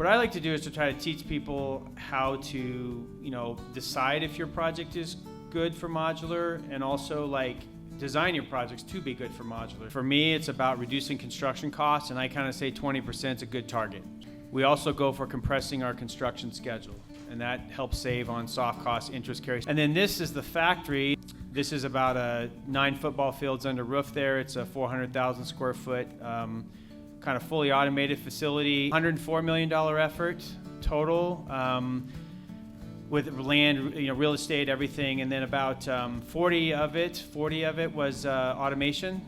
What I like to do is to try to teach people how to, decide if your project is good for modular, and also like design your projects to be good for modular. For me, it's about reducing construction costs, and I kind of say 20% is a good target. We also go for compressing our construction schedule, and that helps save on soft cost interest carries. And then this is the factory. This is about 9 football fields under roof there. It's a 400,000 square foot kind of fully automated facility. $104 million effort total with land, real estate, everything, and then about 40 of it was automation,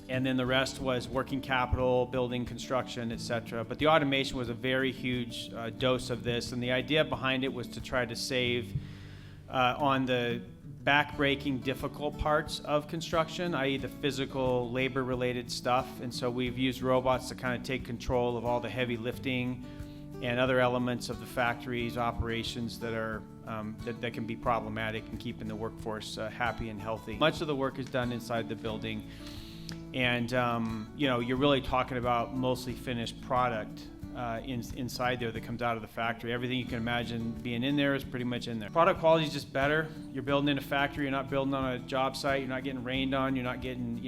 and then the rest was working capital, building construction, etc. But the automation was a very huge dose of this, and the idea behind it was to try to save on the back-breaking difficult parts of construction, i.e. the physical labor-related stuff. And so we've used robots to kind of take control of all the heavy lifting and other elements of the factory's operations that are that can be problematic in keeping the workforce happy and healthy. Much of the work is done inside the building, and you're really talking about mostly finished product inside there that comes out of the factory. Everything you can imagine being in there is pretty much in there. Product quality is just better. You're building in a factory. You're not building on a job site. You're not getting rained on. You're not getting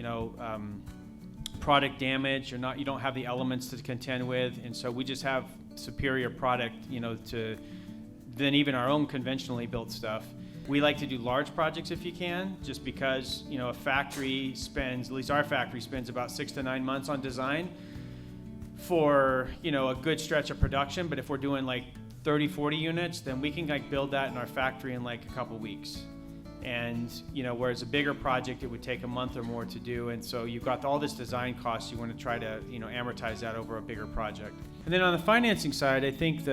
product damage. You don't have the elements to contend with, and so we just have superior product, than even our own conventionally built stuff. We like to do large projects if you can, just because a factory spends, at least our factory spends about 6 to 9 months on design for a good stretch of production. But if we're doing like 30, 40 units, then we can build that in our factory in like a couple weeks. And whereas a bigger project, it would take a month or more to do. And so you've got all this design costs. You want to try to amortize that over a bigger project. And then on the financing side, I think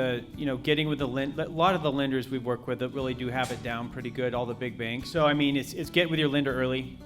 getting with a lot of the lenders we work with that really do have it down pretty good, all the big banks. So I mean, it's get with your lender early.